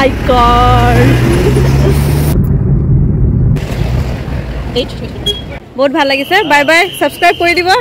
My God बहुत ভাল লাগিছে। बाय बाय, सब्सक्राइब कर दिबा,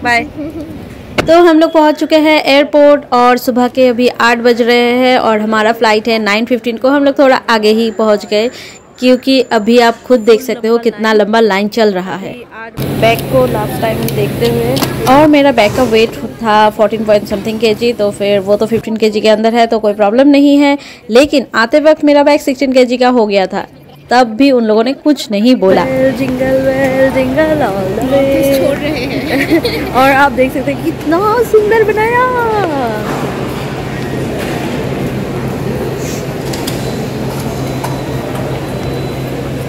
बाय। तो हम लोग पहुंच चुके हैं एयरपोर्ट और सुबह के अभी 8 बज रहे हैं और हमारा फ़्लाइट है 9:15 को। हम लोग थोड़ा आगे ही पहुंच गए क्योंकि अभी आप खुद देख सकते हो कितना लंबा लाइन चल रहा है। बैग को लास्ट टाइम देखते हुए, और मेरा बैग का वेट था 14 पॉइंट समथिंग kg, तो फिर वो तो 15 kg के अंदर है तो कोई प्रॉब्लम नहीं है। लेकिन आते वक्त मेरा बैग 16 kg का हो गया था, तब भी उन लोगों ने कुछ नहीं बोला। Jingle jingle all the way छोड़ रहे हैं। और आप देख सकते हैं कितना सुंदर बनाया।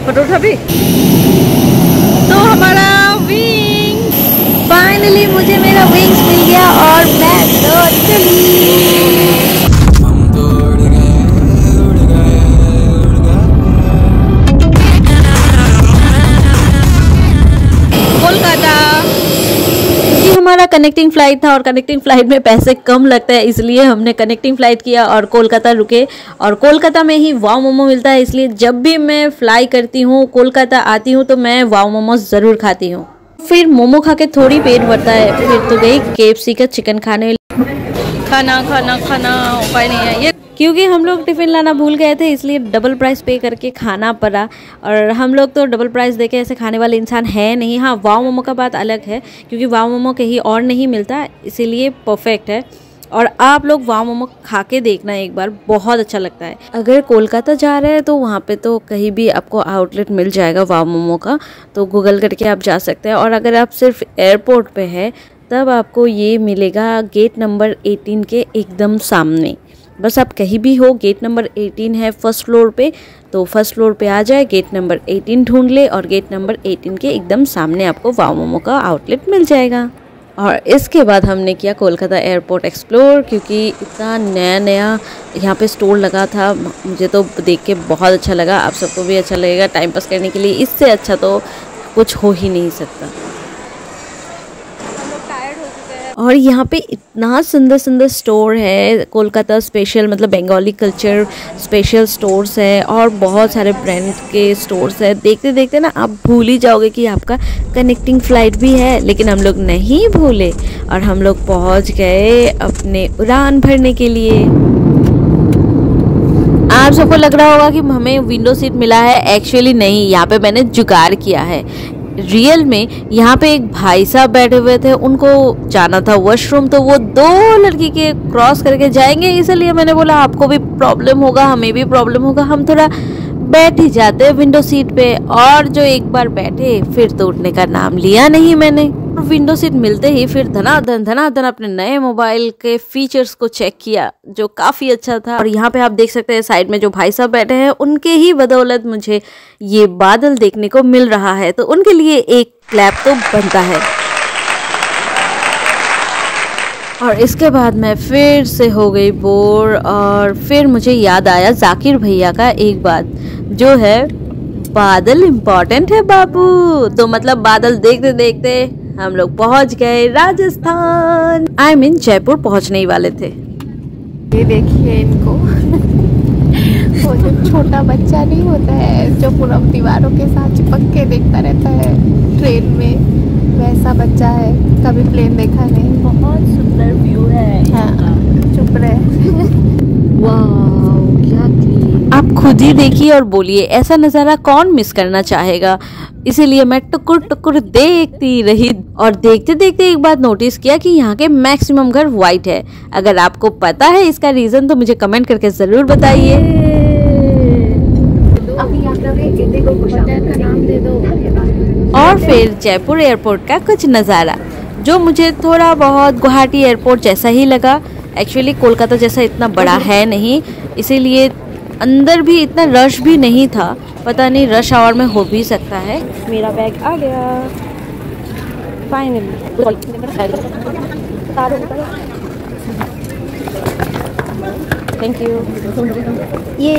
फोटो उठा भी। तो हमारा विंग, फाइनली मुझे मेरा विंग्स मिल गया और मैं लौट चली। हमारा कनेक्टिंग फ़्लाइट था और कनेक्टिंग फ़्लाइट में पैसे कम लगता है, इसलिए हमने कनेक्टिंग फ़्लाइट किया और कोलकाता रुके। और कोलकाता में ही वाव मोमो मिलता है, इसलिए जब भी मैं फ्लाई करती हूँ, कोलकाता आती हूँ, तो मैं वाव मोमो ज़रूर खाती हूँ। फिर मोमो खा के थोड़ी पेट भरता है, फिर तो गई KFC का चिकन खाने। खाना खाना खाना उपाय नहीं है ये, क्योंकि हम लोग टिफ़िन लाना भूल गए थे, इसलिए डबल प्राइस पे करके खाना पड़ा। और हम लोग तो डबल प्राइस देके ऐसे खाने वाले इंसान है नहीं। हाँ, वाव मोमो का बात अलग है, क्योंकि वाव मोमो कहीं और नहीं मिलता, इसीलिए परफेक्ट है। और आप लोग वाव मोमो खा के देखना एक बार, बहुत अच्छा लगता है। अगर कोलकाता जा रहे हैं तो वहाँ पे तो कहीं भी आपको आउटलेट मिल जाएगा वाव मोमो का, तो गूगल करके आप जा सकते हैं। और अगर आप सिर्फ एयरपोर्ट पे है तब आपको ये मिलेगा गेट नंबर 18 के एकदम सामने। बस आप कहीं भी हो, गेट नंबर 18 है फर्स्ट फ्लोर पे, तो फर्स्ट फ्लोर पे आ जाए, गेट नंबर 18 ढूंढ ले और गेट नंबर 18 के एकदम सामने आपको वाव मोमो का आउटलेट मिल जाएगा। और इसके बाद हमने किया कोलकाता एयरपोर्ट एक्सप्लोर, क्योंकि इतना नया नया यहाँ पे स्टोर लगा था, मुझे तो देख के बहुत अच्छा लगा। आप सबको भी अच्छा लगेगा टाइम पास करने के लिए, इससे अच्छा तो कुछ हो ही नहीं सकता। और यहाँ पे इतना सुंदर सुंदर स्टोर है, कोलकाता स्पेशल, मतलब बंगाली कल्चर स्पेशल स्टोर्स है और बहुत सारे ब्रांड के स्टोर्स है। देखते देखते ना आप भूल ही जाओगे कि आपका कनेक्टिंग फ़्लाइट भी है। लेकिन हम लोग नहीं भूले और हम लोग पहुँच गए अपने उड़ान भरने के लिए। आप सबको लग रहा होगा कि हमें विंडो सीट मिला है, एक्चुअली नहीं, यहाँ पे मैंने जुगाड़ किया है। रियल में यहाँ पे एक भाई साहब बैठे हुए थे, उनको जाना था वॉशरूम, तो वो 2 लड़की के क्रॉस करके जाएंगे, इसलिए मैंने बोला आपको भी प्रॉब्लम होगा, हमें भी प्रॉब्लम होगा, हम थोड़ा बैठ ही जाते विंडो सीट पे। और जो एक बार बैठे फिर तो उठने का नाम लिया नहीं मैंने। विंडो सीट मिलते ही फिर धनाधन अपने नए मोबाइल के फीचर्स को चेक किया, जो काफ़ी अच्छा था। और यहाँ पे आप देख सकते हैं साइड में जो भाई साहब बैठे हैं, उनके ही बदौलत मुझे ये बादल देखने को मिल रहा है, तो उनके लिए एक क्लैप तो बनता है। और इसके बाद मैं फिर से हो गई बोर और फिर मुझे याद आया जाकिर भैया का एक बात, जो है बादल इम्पोर्टेंट है बाबू। तो मतलब बादल देखते देखते हम लोग पहुंच गए राजस्थान, आई मीन जयपुर पहुंचने ही वाले थे। ये देखिए इनको वो जो छोटा बच्चा नहीं होता है जो पूरा दीवारों के साथ चिपक के देखता रहता है ट्रेन में, वैसा बच्चा है। कभी प्लेन देखा नहीं। बहुत सुंदर व्यू है। हाँ, चुप रहे। वाह क्या क्लीन। आप खुद ही देखिए और बोलिए ऐसा नज़ारा कौन मिस करना चाहेगा। इसीलिए मैं टुकुर टुकुर देखती रही और देखते देखते एक बात नोटिस किया कि यहाँ के मैक्सिमम घर वाइट है। अगर आपको पता है इसका रीजन तो मुझे कमेंट करके जरूर बताइए। और फिर जयपुर एयरपोर्ट का कुछ नज़ारा जो मुझे थोड़ा बहुत गुवाहाटी एयरपोर्ट जैसा ही लगा। एक्चुअली कोलकाता जैसा इतना बड़ा है नहीं, इसीलिए अंदर भी इतना रश भी नहीं था। पता नहीं रश आवर में हो भी सकता है। मेरा बैग आ गया फाइनली। Thank you. ये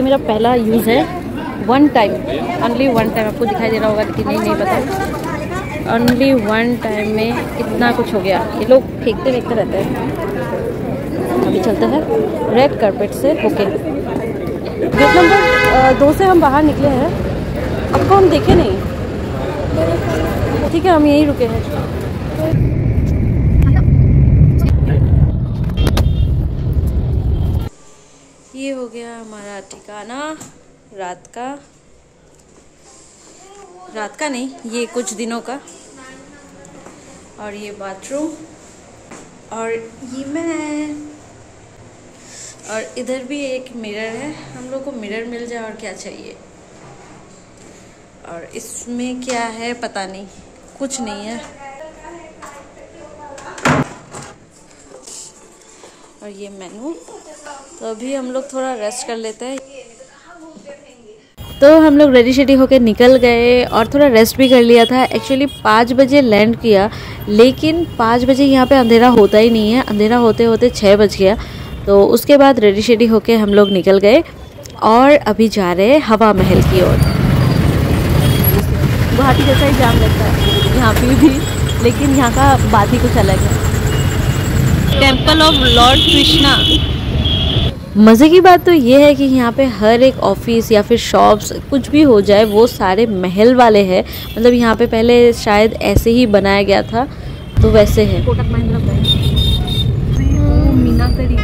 मेरा पहला यूज़ है, one time, only one time. आपको दिखाई दे रहा होगा कि नहीं पता, ओनली वन टाइम में इतना कुछ हो गया। ये लोग फेंकते रहते हैं। अभी चलते हैं रेड कारपेट से होके। गेट नंबर 2 से हम बाहर निकले हैं, आपको हम देखे नहीं, ठीक है हम यहीं रुके हैं। ये हो गया हमारा ठिकाना रात का नहीं, ये कुछ दिनों का। और ये बाथरूम और ये मैं, और इधर भी एक मिरर है, हम लोग को मिरर मिल जाए और क्या चाहिए। और इसमें क्या है पता नहीं, कुछ नहीं है। और ये मेनू। तो अभी हम लोग थोड़ा रेस्ट कर लेते हैं। तो हम लोग रेडी शेडी होकर निकल गए और थोड़ा रेस्ट भी कर लिया था। एक्चुअली 5 बजे लैंड किया, लेकिन 5 बजे यहाँ पे अंधेरा होता ही नहीं है, अंधेरा होते होते 6 बज गया। तो उसके बाद रेडी शेडी होके हम लोग निकल गए और अभी जा रहे हैं हवा महल की ओर। गुवाहाटी जैसा ही जाम लगता है यहाँ पे भी, लेकिन यहाँ का बात ही कुछ अलग है। Temple of Lord Krishna. मज़े की बात तो ये है कि यहाँ पे हर एक ऑफिस या फिर शॉप्स कुछ भी हो जाए वो सारे महल वाले हैं। मतलब यहाँ पे पहले शायद ऐसे ही बनाया गया था, तो वैसे है। कोटक महिंद्रा बैंक, मीनाकरी,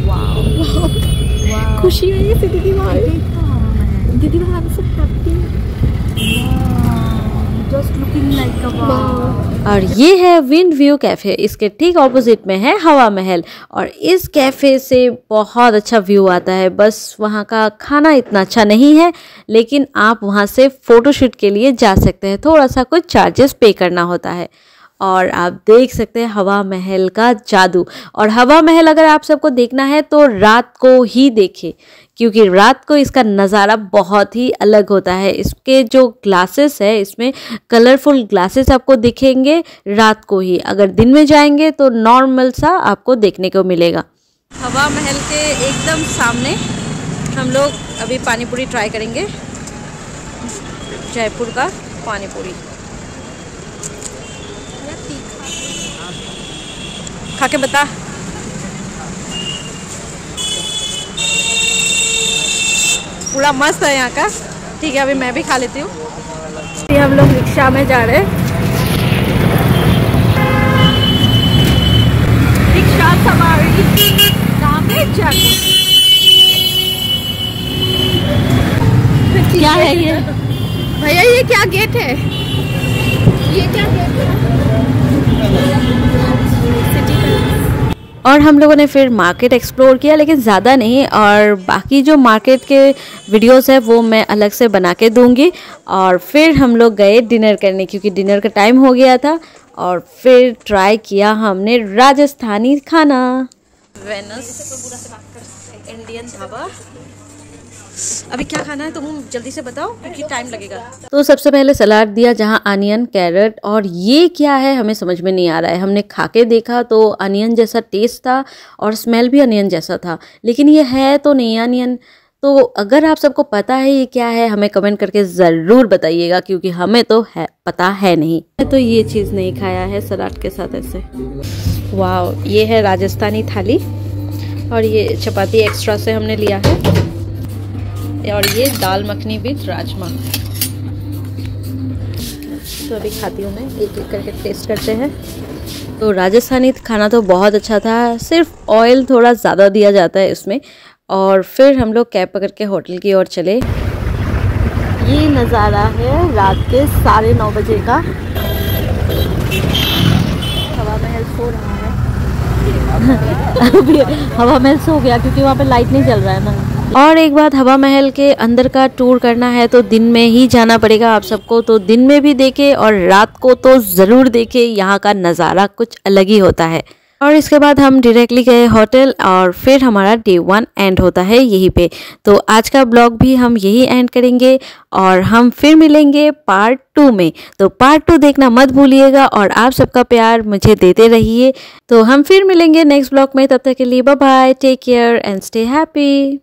वाह खुशी हुई दीदी वहाँ सब happy, just looking like a wow. और ये है विंड व्यू कैफ़े, इसके ठीक ऑपोजिट में है हवा महल। और इस कैफ़े से बहुत अच्छा व्यू आता है, बस वहाँ का खाना इतना अच्छा नहीं है, लेकिन आप वहाँ से फ़ोटोशूट के लिए जा सकते हैं। थोड़ा सा कुछ चार्जेस पे करना होता है। और आप देख सकते हैं हवा महल का जादू। और हवा महल अगर आप सबको देखना है तो रात को ही देखें, क्योंकि रात को इसका नज़ारा बहुत ही अलग होता है। इसके जो ग्लासेस है, इसमें कलरफुल ग्लासेस आपको दिखेंगे रात को ही। अगर दिन में जाएंगे तो नॉर्मल सा आपको देखने को मिलेगा। हवा महल के एकदम सामने हम लोग अभी पानी पूरी ट्राई करेंगे, जयपुर का पानी पूरी। खा के बता। पूरा मस्त है यहाँ का। ठीक है, अभी मैं भी खा लेती हूँ। हम लोग रिक्शा में जा रहे हैं। रिक्शा सवारी कहाँ पे? क्या है ये भैया? ये क्या गेट है? ये क्या गेट है? और हम लोगों ने फिर मार्केट एक्सप्लोर किया, लेकिन ज़्यादा नहीं। और बाकी जो मार्केट के वीडियोस है वो मैं अलग से बना के दूंगी। और फिर हम लोग गए डिनर करने, क्योंकि डिनर का टाइम हो गया था। और फिर ट्राई किया हमने राजस्थानी खाना। Venus Indian dhaba. अभी क्या खाना है तुम जल्दी से बताओ, क्योंकि टाइम लगेगा। तो सबसे पहले सलाद दिया, जहाँ अनियन, कैरेट, और ये क्या है हमें समझ में नहीं आ रहा है। हमने खा के देखा तो अनियन जैसा टेस्ट था और स्मेल भी अनियन जैसा था, लेकिन ये है तो नहीं अनियन। तो अगर आप सबको पता है ये क्या है, हमें कमेंट करके ज़रूर बताइएगा, क्योंकि हमें तो है पता है नहीं। तो ये चीज़ नहीं खाया है सलाद के साथ ऐसे। वाह, ये है राजस्थानी थाली। और ये चपाती एक्स्ट्रा से हमने लिया है। और ये दाल मखनी विद राजमा। तो अभी खाती हूँ मैं, एक एक करके टेस्ट करते हैं। तो राजस्थानी खाना तो बहुत अच्छा था, सिर्फ ऑयल थोड़ा ज़्यादा दिया जाता है इसमें। और फिर हम लोग कैब पकड़ के होटल की ओर चले। ये नज़ारा है रात के 9:30 बजे का। हवा महल सो रहा है। अभी हवा महल सो गया क्योंकि वहाँ पे लाइट नहीं चल रहा है ना। और एक बात, हवा महल के अंदर का टूर करना है तो दिन में ही जाना पड़ेगा आप सबको। तो दिन में भी देखे और रात को तो ज़रूर देखे, यहाँ का नज़ारा कुछ अलग ही होता है। और इसके बाद हम डायरेक्टली गए होटल और फिर हमारा डे 1 एंड होता है यहीं पे। तो आज का ब्लॉग भी हम यही एंड करेंगे और हम फिर मिलेंगे पार्ट 2 में। तो पार्ट 2 देखना मत भूलिएगा और आप सबका प्यार मुझे देते रहिए। तो हम फिर मिलेंगे नेक्स्ट ब्लॉग में, तब तक के लिए bye bye, take care and stay happy.